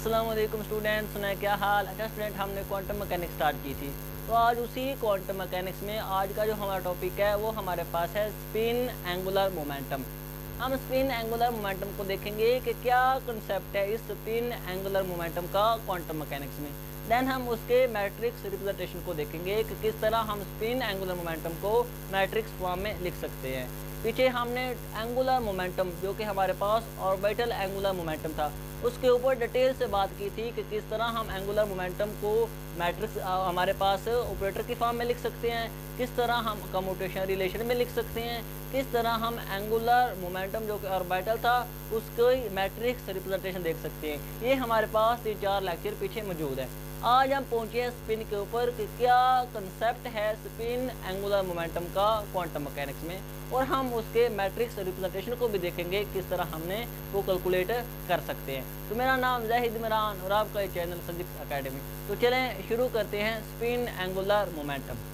अस्सलाम वालेकुम स्टूडेंट्स, सुना है क्या हाल। अच्छा स्टूडेंट, हमने क्वांटम मैकेनिक्स स्टार्ट की थी, तो आज उसी क्वांटम मैकेनिक्स में आज का जो हमारा टॉपिक है वो हमारे पास है स्पिन एंगुलर मोमेंटम। हम स्पिन एंगुलर मोमेंटम को देखेंगे कि क्या कंसेप्ट है इस स्पिन एंगुलर मोमेंटम का क्वांटम मैकेनिक्स में। देन हम उसके मैट्रिक्स रिप्रेजेंटेशन को देखेंगे कि किस तरह हम स्पिन एंगुलर मोमेंटम को मैट्रिक्स फॉर्म में लिख सकते हैं। पीछे हमने एंगुलर मोमेंटम जो कि हमारे पास ऑर्बिटल एंगुलर मोमेंटम था उसके ऊपर डिटेल से बात की थी कि किस तरह हम एंगुलर मोमेंटम को मैट्रिक्स हमारे पास ऑपरेटर की फॉर्म में लिख सकते हैं, किस तरह हम कम्यूटेशन रिलेशन में लिख सकते हैं, किस तरह हम एंगुलर मोमेंटम जो कि ऑर्बिटल था उसकी मैट्रिक्स रिप्रेजेंटेशन देख सकते हैं। ये हमारे पास 3-4 लेक्चर पीछे मौजूद है। आज हम पहुंचे हैं स्पिन के ऊपर कि क्या कंसेप्ट है स्पिन एंगुलर मोमेंटम का क्वांटम मैकेनिक्स में, और हम उसके मैट्रिक्स रिप्रेजेंटेशन को भी देखेंगे किस तरह हमने वो कैलकुलेट कर सकते हैं। तो मेरा नाम ज़ाहिद इमरान और आपका ये चैनल संदीप एकेडमी। तो चलें शुरू करते हैं स्पिन एंगुलर मोमेंटम।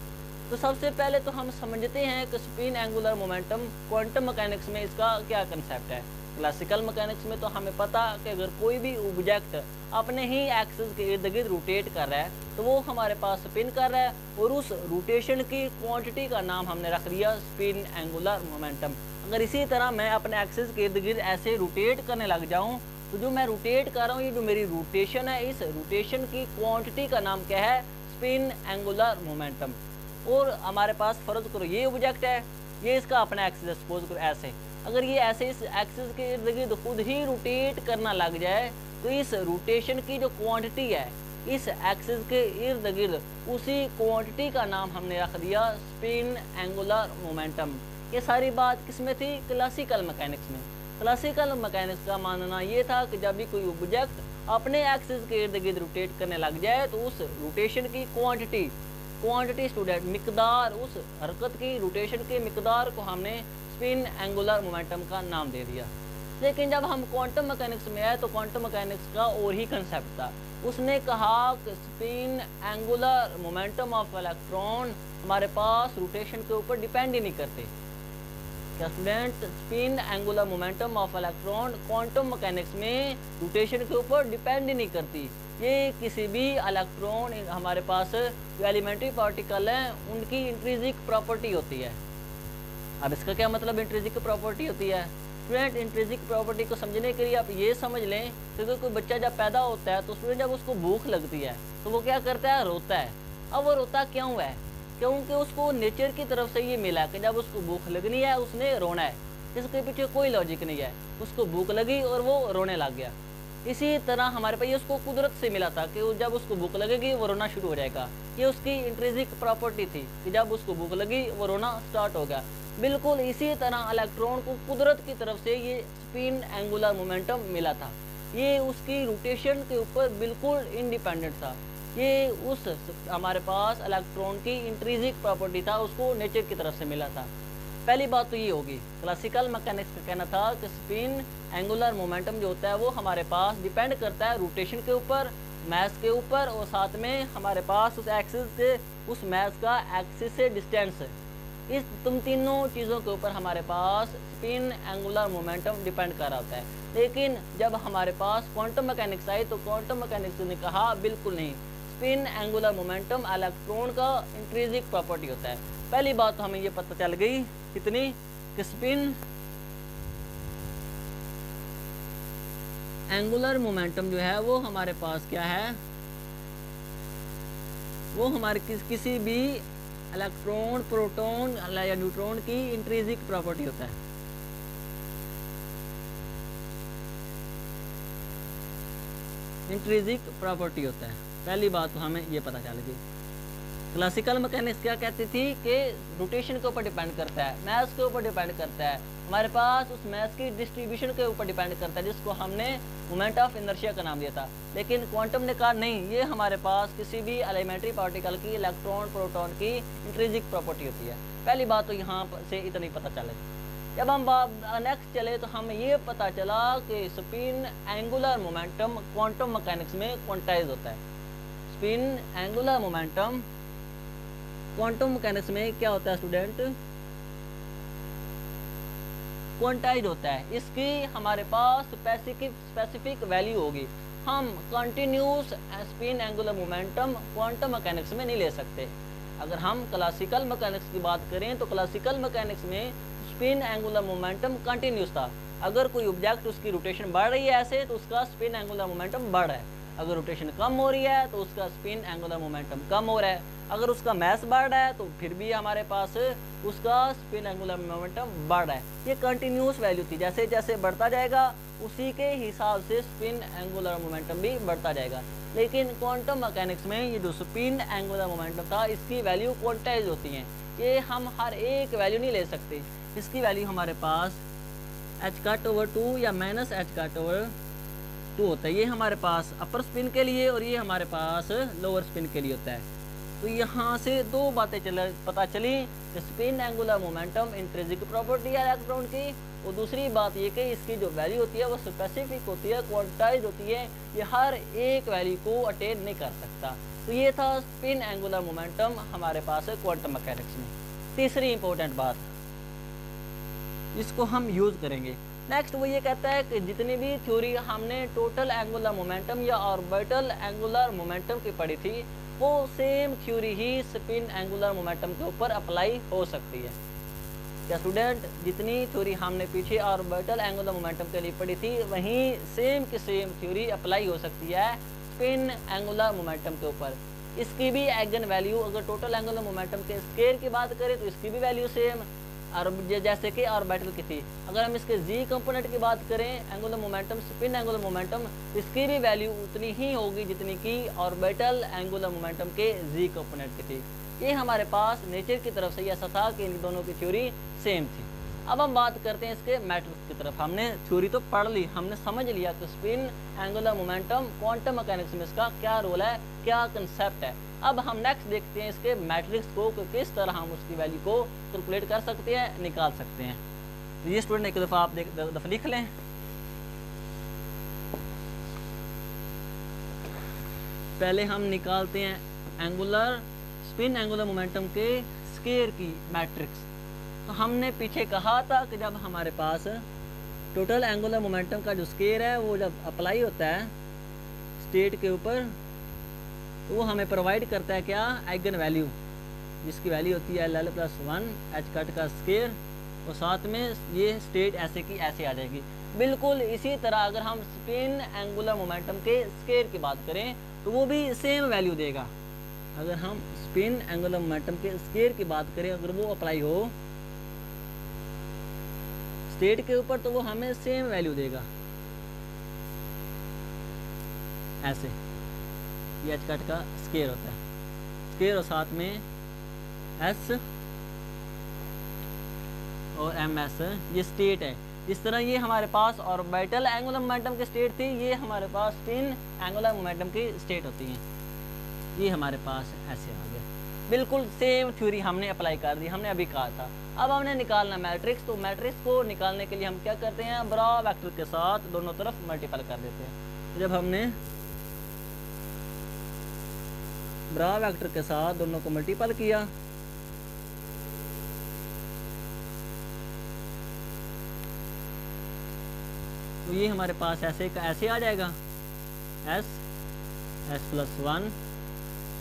तो सबसे पहले तो हम समझते हैं कि spin angular momentum quantum mechanics में इसका क्या कंसेप्ट है। क्लासिकल मैकेनिक्स में तो हमें पता कि अगर कोई भी ऑब्जेक्ट अपने ही एक्सिस के इर्द गिर्द रोटेट कर रहा है तो वो हमारे पास स्पिन कर रहा है, और उस रोटेशन की क्वांटिटी का नाम हमने रख दिया स्पिन एंगुलर मोमेंटम। अगर इसी तरह मैं अपने एक्सिस के इर्द गिर्द ऐसे रोटेट करने लग जाऊं तो जो मैं रोटेट कर रहा हूँ, ये जो मेरी रोटेशन है, इस रोटेशन की क्वांटिटी का नाम क्या है? Spin angular momentum. और हमारे पास फर्ज करो ये ऑब्जेक्ट है, ये इसका अपना एक्सिस है, सपोज करो ऐसे। अगर ये ऐसे इस एक्सिस के इर्द गिर्द खुद ही रोटेट करना लग जाए तो इस रोटेशन की जो क्वांटिटी है इस एक्सिस के इर्द गिर्द, उसी क्वांटिटी का नाम हमने रख दिया स्पिन एंगुलर मोमेंटम। ये सारी बात किस में थी? क्लासिकल मैकेनिक्स में। क्लासिकल मैकेनिक्स का मानना ये था कि जब भी कोई ऑब्जेक्ट अपने एक्सिस के इर्द गिर्द रोटेट करने लग जाए तो उस रोटेशन की क्वांटिटी स्टूडेंट मिकदार, उस हरकत की रोटेशन के मिकदार को हमने स्पिन एंगुलर मोमेंटम का नाम दे दिया। लेकिन जब हम क्वांटम मैकेनिक्स में आए तो क्वांटम मैकेनिक्स का और ही कंसेप्ट था। उसने कहा कि spin angular momentum of electron हमारे पास रोटेशन के ऊपर डिपेंड ही नहीं करते। क्या student? Spin angular momentum of electron quantum mechanics में रोटेशन के ऊपर डिपेंड ही नहीं करती। ये किसी भी इलेक्ट्रॉन हमारे पास जो एलिमेंट्री पार्टिकल हैं उनकी इंट्रिंसिक प्रॉपर्टी होती है। अब इसका क्या मतलब इंट्रिंसिक प्रॉपर्टी होती है? स्टूडेंट, इंट्रिंसिक प्रॉपर्टी को समझने के लिए आप ये समझ लें कि कोई बच्चा जब पैदा होता है तो स्टूडेंट जब उसको भूख लगती है तो वो क्या करता है? रोता है। अब वो रोता क्यों है? क्योंकि उसको नेचर की तरफ से ये मिला कि जब उसको भूख लगनी है उसने रोना है। इसके पीछे कोई लॉजिक नहीं है, उसको भूख लगी और वो रोने लग गया। इसी तरह हमारे पास ये उसको कुदरत से मिला था कि जब उसको भूख लगेगी वो रोना शुरू हो जाएगा। ये उसकी इंट्रिंसिक प्रॉपर्टी थी कि जब उसको भूख लगी वो रोना स्टार्ट हो गया। बिल्कुल इसी तरह इलेक्ट्रॉन को कुदरत की तरफ से ये स्पिन एंगुलर मोमेंटम मिला था। ये उसकी रोटेशन के ऊपर बिल्कुल इंडिपेंडेंट था। ये उस हमारे पास इलेक्ट्रॉन की इंट्रिंसिक प्रॉपर्टी था, उसको नेचर की तरफ से मिला था। पहली बात तो ये होगी। क्लासिकल मैकेनिक्स का कहना था कि स्पिन एंगुलर मोमेंटम जो होता है वो हमारे पास डिपेंड करता है रोटेशन के ऊपर, मैस के ऊपर, और साथ में हमारे पास उस एक्सिस से, उस मैस का एक्सिस से डिस्टेंस। इस तुम तीनों चीज़ों के ऊपर हमारे पास स्पिन एंगुलर मोमेंटम डिपेंड कर रहा होता है। लेकिन जब हमारे पास क्वांटम मैकेनिक्स आई तो क्वांटम मैकेनिक्स ने कहा बिल्कुल नहीं, स्पिन एंगुलर मोमेंटम इलेक्ट्रॉन का इंट्रिंसिक प्रॉपर्टी होता है। पहली बात तो हमें ये पता चल गई कितनी कि स्पिन एंगुलर मोमेंटम जो है वो हमारे पास क्या है? वो हमारे किसी भी इलेक्ट्रॉन, प्रोटॉन या न्यूट्रॉन की इंट्रिंसिक प्रॉपर्टी होता है। इंट्रिंसिक प्रॉपर्टी होता है। पहली बात तो हमें ये पता चल गई। क्लासिकल मैकेनिक्स क्या कहती थी कि रोटेशन के ऊपर डिपेंड करता है, मैस के ऊपर डिपेंड करता है, हमारे पास उस मैस की डिस्ट्रीब्यूशन के ऊपर डिपेंड करता है, जिसको हमने मोमेंट ऑफ इनर्शिया का नाम दिया था। लेकिन क्वांटम ने कहा नहीं, ये हमारे पास किसी भी एलिमेंट्री पार्टिकल की, इलेक्ट्रॉन, प्रोटॉन की इंट्रिंसिक प्रॉपर्टी होती है। पहली बात तो यहाँ से इतना ही पता चले। जब हम नेक्स्ट चले तो हमें ये पता चला कि spin angular momentum quantum mechanics में क्वांटाइज होता है। Spin angular momentum quantum mechanics में क्या होता है स्टूडेंट? क्वांटाइज होता है। इसकी हमारे पास स्पेसिफिक वैल्यू होगी। हम continuous spin angular momentum quantum mechanics में नहीं ले सकते। अगर हम क्लासिकल मैकेनिक्स की बात करें तो क्लासिकल मैकेनिक्स में स्पिन एंगुलर मोमेंटम कंटिन्यूस था। अगर कोई ऑब्जेक्ट उसकी रोटेशन बढ़ रही है ऐसे तो उसका स्पिन एंगुलर मोमेंटम बढ़ रहा है, अगर रोटेशन कम हो रही है तो उसका स्पिन एंगुलर मोमेंटम कम हो रहा है, अगर उसका मास बढ़ रहा है तो फिर भी हमारे पास उसका स्पिन एंगुलर मोमेंटम बढ़ रहा है। ये कंटिन्यूस वैल्यू थी, जैसे जैसे बढ़ता जाएगा उसी के हिसाब से स्पिन एंगुलर मोमेंटम भी बढ़ता जाएगा। लेकिन क्वांटम मैकेनिक्स में ये जो स्पिन एंगुलर मोमेंटम था इसकी वैल्यू क्वांटाइज होती हैं, ये हम हर एक वैल्यू नहीं ले सकते। इसकी वैल्यू हमारे पास h/2 या -h/2 होता है। ये हमारे पास अपर स्पिन के लिए और ये हमारे पास लोअर स्पिन के लिए होता है। तो यहाँ से दो बातें पता चली कि spin angular momentum intrinsic property है इलेक्ट्रॉन की, और दूसरी बात ये कि इसकी जो वैल्यू होती है वो स्पेसिफिक होती है, क्वांटाइज होती है, ये हर एक वैल्यू को अटेन नहीं कर सकता। तो ये था स्पिन एंगुलर मोमेंटम हमारे पास है क्वांटम मैकेनिक्स में। तीसरी इंपॉर्टेंट बात जिसको हम यूज़ करेंगे नेक्स्ट वो ये कहता है कि जितनी भी थ्योरी हमने टोटल एंगुलर मोमेंटम या ऑर्बिटल एंगुलर मोमेंटम की पढ़ी थी वो सेम थ्योरी ही स्पिन एंगुलर मोमेंटम के ऊपर अप्लाई हो सकती है। क्या स्टूडेंट, जितनी थ्योरी हमने पीछे ऑर्बिटल एंगुलर मोमेंटम के लिए पढ़ी थी वहीं सेम की सेम थ्योरी अप्लाई हो सकती है स्पिन एंगुलर मोमेंटम के ऊपर। इसकी भी आइगन वैल्यू, अगर टोटल एंगुलर मोमेंटम के स्केयर की बात करें तो इसकी भी वैल्यू सेम और जैसे कि ऑर्बिटल की थी। अगर हम इसके जी कंपोनेंट की बात करें angular momentum, spin angular momentum, इसकी भी वैल्यू उतनी ही होगी जितनी कि ऑर्बिटल एंगुलर मोमेंटम के जी कंपोनेंट की थी। ये हमारे पास नेचर की तरफ से ऐसा था कि इन दोनों की थ्योरी सेम थी। अब हम बात करते हैं इसके मैट्रिक्स की तरफ। हमने थ्योरी तो पढ़ ली, हमने समझ लिया कि spin angular momentum quantum mechanics में इसका क्या रोल है, क्या कंसेप्ट है। अब हम नेक्स्ट देखते हैं इसके मैट्रिक्स को कि किस तरह हम उसकी वैल्यू को कैलकुलेट कर सकते हैं, निकाल सकते हैं। तो ये स्टूडेंट एक दफ़ा आप दफ़ा लिख लें। पहले हम निकालते हैं एंगुलर स्पिन एंगुलर मोमेंटम के स्केयर की मैट्रिक्स। तो हमने पीछे कहा था कि जब हमारे पास टोटल एंगुलर मोमेंटम का जो स्केयर है वो जब अप्लाई होता है स्टेट के ऊपर तो वो हमें प्रोवाइड करता है क्या, आइगन वैल्यू, जिसकी वैल्यू होती है LL+1 h का स्केयर, और साथ में ये स्टेट ऐसे की ऐसे आ जाएगी। बिल्कुल इसी तरह अगर हम स्पिन एंगुलर मोमेंटम के स्केयर की बात करें तो वो भी सेम वैल्यू देगा। अगर हम स्पिन एंगुलर मोमेंटम के स्केयर की बात करें, अगर वो अप्लाई हो स्टेट के ऊपर तो वो हमें सेम वैल्यू देगा ऐसे। ये h का स्केयर होता है, स्केयर और साथ में s और ms ये स्टेट है। इस तरह ये हमारे पास ऑर्बिटल एंगुलर मोमेंटम की स्टेट थी, ये हमारे पास स्पिन एंगुलर मोमेंटम की स्टेट होती है। ये हमारे पास ऐसे आ गया, बिल्कुल सेम थ्योरी हमने अप्लाई कर दी, हमने अभी कहा था। अब हमने निकालना मैट्रिक्स, तो मैट्रिक्स को निकालने के लिए हम क्या करते हैं, ब्रा वेक्टर के साथ दोनों तरफ मल्टीपल कर देते हैं। जब हमने ब्रा वेक्टर के साथ दोनों को मल्टीपल किया तो ये हमारे पास ऐसे का ऐसे आ जाएगा s+1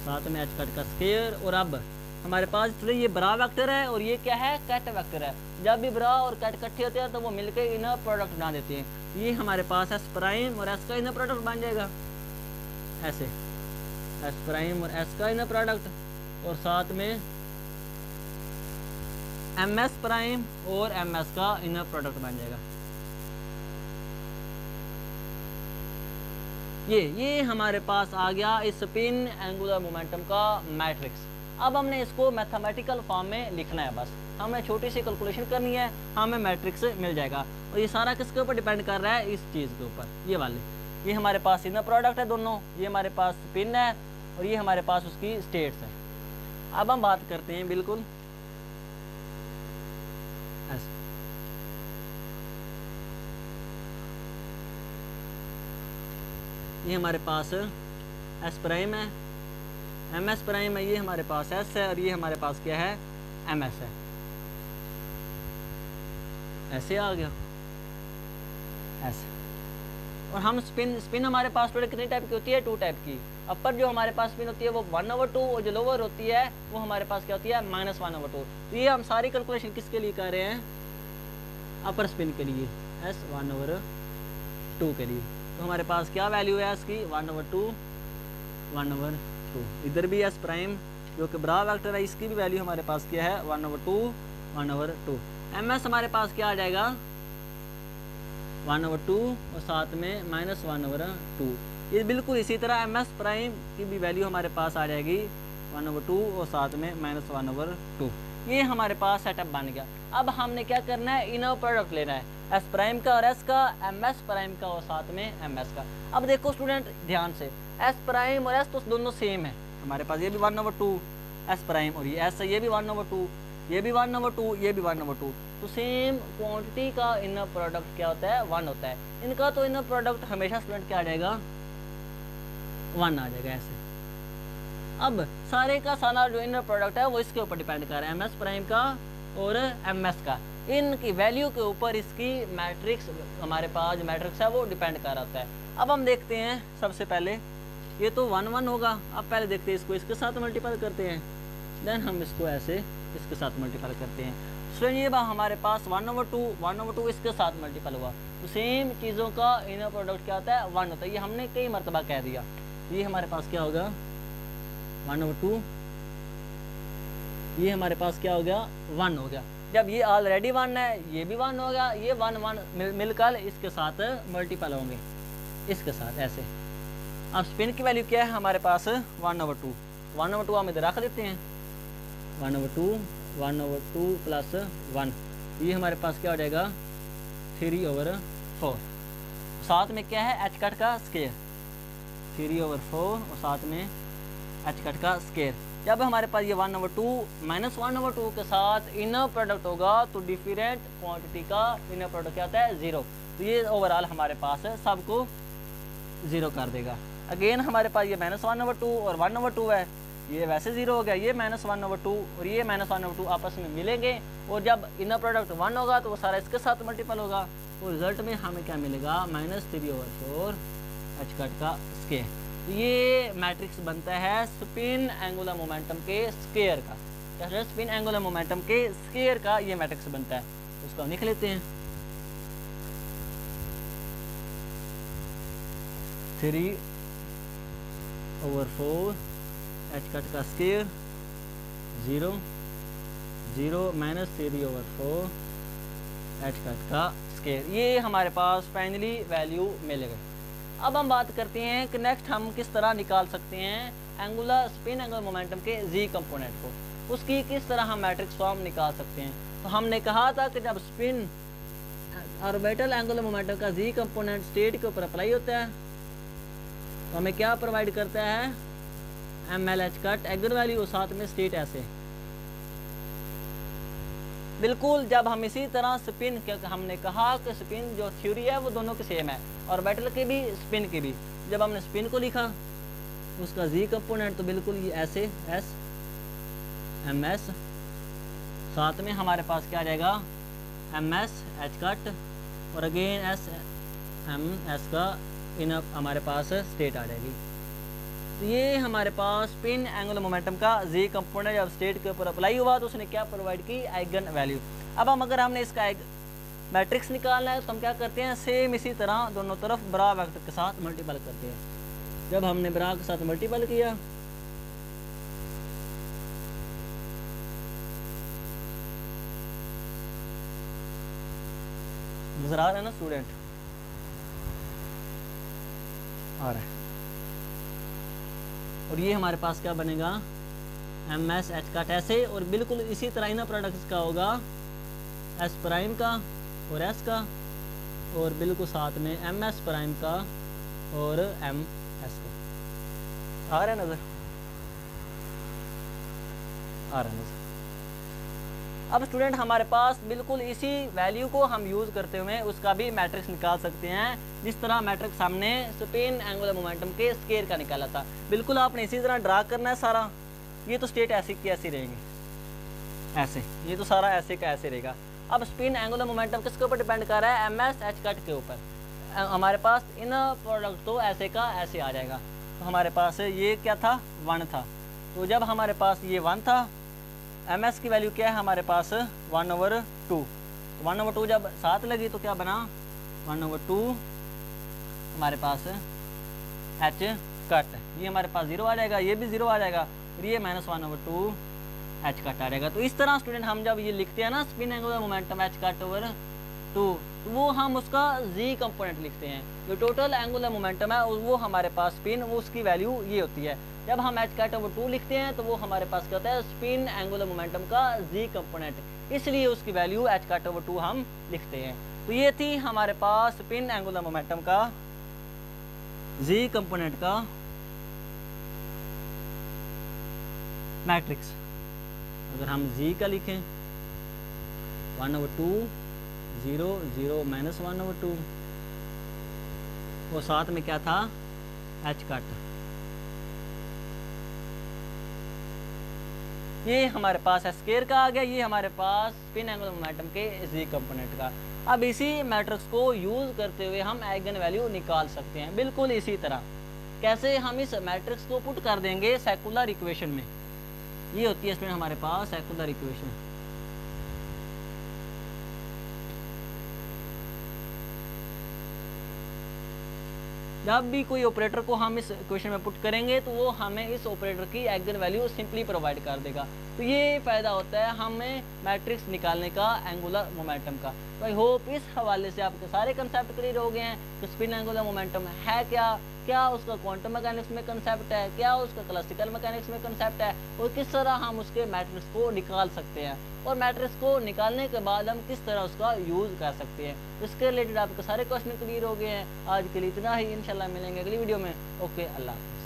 साथ में h का स्केयर। और अब हमारे पास ये ब्रा वेक्टर है और ये क्या है, कैट वेक्टर है। जब भी ब्रा और कैट इकट्ठे होते हैं तो वो मिलकर इनर प्रोडक्ट बना देते हैं। ये हमारे पास s प्राइम और s का इनर प्रोडक्ट बन जाएगा ऐसे, s प्राइम और s का इनर प्रोडक्ट, और साथ में ms प्राइम और ms का इनर प्रोडक्ट बन जाएगा। ये हमारे पास आ गया इस स्पिन एंगुलर मोमेंटम का मैट्रिक्स। अब हमने इसको मैथमेटिकल फॉर्म में लिखना है, बस हमें छोटी सी कैलकुलेशन करनी है, हमें मैट्रिक्स मिल जाएगा। और ये सारा किसके ऊपर डिपेंड कर रहा है, इस चीज़ के ऊपर, ये वाले। ये हमारे पास इनर प्रोडक्ट है दोनों, ये हमारे पास स्पिन है और ये हमारे पास उसकी स्टेट्स है। अब हम बात करते हैं बिल्कुल ऐसे। ये हमारे पास s प्राइम है, ms प्राइम है, ये हमारे पास s है और ये हमारे पास क्या है, ms है। ऐसे आ गया ऐसे। और हम स्पिन हमारे पास स्टूडेंट कितनी टाइप की होती है, 2 टाइप की। अपर जो हमारे पास स्पिन होती है वो 1/2 और जो लोअर होती है वो हमारे पास क्या होती है, -1/2। तो ये हम सारी कैलकुलेशन किसके लिए कर रहे हैं, अपर स्पिन के लिए, S1/2 के लिए। तो हमारे पास क्या वैल्यू है इसकी, 1/2। इधर भी S प्राइम जो कि बड़ा वेक्टर है, इसकी भी वैल्यू हमारे पास क्या है, 1/2। MS हमारे पास क्या आ जाएगा, 1/2 और साथ में -1/2। ये बिल्कुल इसी तरह MS प्राइम की भी वैल्यू हमारे पास आ जाएगी 1/2 और साथ में -1/2। ये हमारे पास सेटअप बन गया। अब हमने क्या करना है, इनर प्रोडक्ट लेना है, S प्राइम का और S का, MS प्राइम का और साथ में MS का। अब देखो स्टूडेंट ध्यान से, S प्राइम और S तो दोनों सेम है हमारे पास, ये भी 1/2 S प्राइम और ये S है, ये भी 1/2, ये भी 1/2, ये भी 1/2। तो सेम क्वांटिटी का इनर प्रोडक्ट क्या होता है, 1 होता है। इनका तो इनर प्रोडक्ट हमेशा स्टूडेंट क्या आ जाएगा, 1 आ जाएगा ऐसे। अब सारे का सारा जो इनर प्रोडक्ट है वो इसके ऊपर डिपेंड कर रहा है, MS प्राइम का और MS का। इनकी वैल्यू के ऊपर इसकी मैट्रिक्स, हमारे पास जो मैट्रिक्स है वो डिपेंड कर रहा है। अब हम देखते हैं, सबसे पहले ये तो 1 होगा। अब पहले देखते हैं इसको इसके साथ मल्टीपल करते हैं, देन हम इसको ऐसे इसके साथ मल्टीपल करते हैं। सो ये बात हमारे पास 1/2 इसके साथ मल्टीपल हुआ। तो सेम चीज़ों का इनर प्रोडक्ट क्या होता है, 1 होता है। ये हमने कई मरतबा कह दिया। ये हमारे पास क्या होगा, 1/2, ये हमारे पास क्या हो गया, 1 हो गया। जब ये ऑलरेडी 1 है, ये भी 1 हो गया, ये 1 मिलकर इसके साथ मल्टीपल होंगे, इसके साथ ऐसे। अब स्पिन की वैल्यू क्या है हमारे पास, 1/2 हम इधर रख देते हैं, 1/2 प्लस 1, ये हमारे पास क्या हो जाएगा, 3/4। साथ में क्या है, h कट का स्केयर, 3/4 और साथ में h कट का स्केयर। जब हमारे पास ये 1/2 -1/2 के साथ इनर प्रोडक्ट होगा तो डिफरेंट क्वांटिटी का इनर प्रोडक्ट क्या होता है, 0। तो ये ओवरऑल हमारे पास है, सबको 0 कर देगा। अगेन हमारे पास ये -1/2 और 1/2 है, ये वैसे 0 हो गया, ये -1/2 और ये -1/2 आपस में मिलेंगे और जब इनर प्रोडक्ट 1 होगा तो वो सारा इसके साथ मल्टीपल होगा और रिजल्ट में हमें क्या मिलेगा, -3/4 h कट का स्केयर। तो ये मैट्रिक्स बनता है स्पिन एंगुलर मोमेंटम के स्केयर का। क्या है, स्पिन एंगुलर मोमेंटम के स्केयर का ये मैट्रिक्स बनता है। उसको हम लिख लेते हैं, 3/4 h कट का स्केयर 0 -3/4 h कट का स्केयर। ये हमारे पास फाइनली वैल्यू मिल गई। अब हम बात करते हैं कि नेक्स्ट हम किस तरह निकाल सकते हैं एंगुलर स्पिन एंगुलर मोमेंटम के जी कंपोनेंट को, उसकी किस तरह हम मैट्रिक्स फॉर्म निकाल सकते हैं। तो हमने कहा था कि जब स्पिन ऑर्बिटल एंगुलर मोमेंटम का जी कंपोनेंट स्टेट के ऊपर अप्लाई होता है तो हमें क्या प्रोवाइड करता है, MLH कट एगन वैल्यू साथ में स्टेट ऐसे। बिल्कुल जब हम इसी तरह स्पिन, क्योंकि हमने कहा कि स्पिन जो थ्योरी है वो दोनों की सेम है, ऑर्बिटल की भी स्पिन की भी। जब हमने स्पिन को लिखा उसका जी कंपोनेंट तो बिल्कुल ये ऐसे S MS, साथ में हमारे पास क्या आ जाएगा, MS H कट और अगेन S MS का इन हमारे पास स्टेट आ जाएगी। तो ये हमारे पास स्पिन एंगुलर मोमेंटम का जी कंपोनेंट जब स्टेट के ऊपर अप्लाई हुआ तो उसने क्या प्रोवाइड की, आइगन वैल्यू। अब हम अगर हमने इसका मैट्रिक्स निकालना है तो हम क्या करते हैं, सेम इसी तरह दोनों तरफ बड़ा वेक्टर के साथ मल्टीपल करते हैं। जब हमने बड़ा के साथ मल्टीपल किया नजर आ रहा है ना स्टूडेंट, आ रहा है। और ये हमारे पास क्या बनेगा, MS H कट ऐसे और बिल्कुल इसी तरह इनर प्रोडक्ट का होगा S प्राइम का और S का और बिल्कुल साथ में MS प्राइम का और MS का। आ रहा है नजर, आ रहा है नजर। अब स्टूडेंट हमारे पास बिल्कुल इसी वैल्यू को हम यूज़ करते हुए उसका भी मैट्रिक्स निकाल सकते हैं, जिस तरह मैट्रिक्स हमने स्पिन एंगुलर मोमेंटम के स्केयर का निकाला था। बिल्कुल आपने इसी तरह ड्रा करना है सारा। ये तो स्टेट ऐसी की ऐसी रहेंगी, ऐसे, ये तो सारा ऐसे का ऐसे रहेगा। अब स्पिन एंगुलर मोमेंटम किसके ऊपर डिपेंड कर रहा है, MS H कट के ऊपर। हमारे पास इन प्रोडक्ट तो ऐसे का ऐसे आ जाएगा। तो हमारे पास ये क्या था, 1 था। तो जब हमारे पास ये 1 था, ms की वैल्यू क्या है हमारे पास 1/2। तो 1/2 जब साथ लगी तो क्या बना 1/2 हमारे पास h कट, ये हमारे पास 0 आ जाएगा, ये भी 0 आ जाएगा, और ये -1/2 h कट आ जाएगा। तो इस तरह स्टूडेंट हम जब ये लिखते हैं ना spin angular momentum h cut over 2, तो वो हम उसका z कंपोनेंट लिखते हैं। जो टोटल एंगुलर मोमेंटम है वो हमारे पास स्पिन, वो उसकी वैल्यू ये होती है। जब हम h कट ओवर 2 लिखते हैं तो वो हमारे पास क्या होता है, स्पिन एंगुलर मोमेंटम का z कंपोनेंट, इसलिए उसकी वैल्यू h कट ओवर 2 हम लिखते हैं। तो ये थी हमारे पास स्पिन एंगुलर मोमेंटम का z कंपोनेंट का मैट्रिक्स। अगर हम z का लिखें 1/2 0 0 -1/2, वो साथ में क्या था h कट, ये हमारे पास स्केयर का आ गया, ये हमारे पास स्पिन एंगुलर मोमेंटम के z कंपोनेंट का। अब इसी मैट्रिक्स को यूज़ करते हुए हम आइगन वैल्यू निकाल सकते हैं, बिल्कुल इसी तरह। कैसे, हम इस मैट्रिक्स को पुट कर देंगे सेकुलर इक्वेशन में। ये होती है स्टूडेंट हमारे पास सेकुलर इक्वेशन। जब भी कोई ऑपरेटर को हम इस इक्वेशन में पुट करेंगे तो वो हमें इस ऑपरेटर की आइगन वैल्यू सिंपली प्रोवाइड कर देगा। तो ये फ़ायदा होता है हमें मैट्रिक्स निकालने का एंगुलर मोमेंटम का। तो आई होप इस हवाले से आपके सारे कंसेप्ट क्लियर हो गए हैं कि स्पिन एंगुलर मोमेंटम है क्या उसका क्वांटम मैकेनिक्स में कंसेप्ट है, क्या उसका क्लासिकल मैकेनिक्स में कंसेप्ट है, और किस तरह हम उसके मैट्रिक्स को निकाल सकते हैं, और मैट्रिक्स को निकालने के बाद हम किस तरह उसका यूज़ कर सकते हैं। इसके रिलेटेड आपके सारे क्वेश्चन क्लियर हो गए हैं। आज के लिए इतना ही, इंशाल्लाह मिलेंगे अगली वीडियो में। ओके, अल्लाह हाफ़िज़।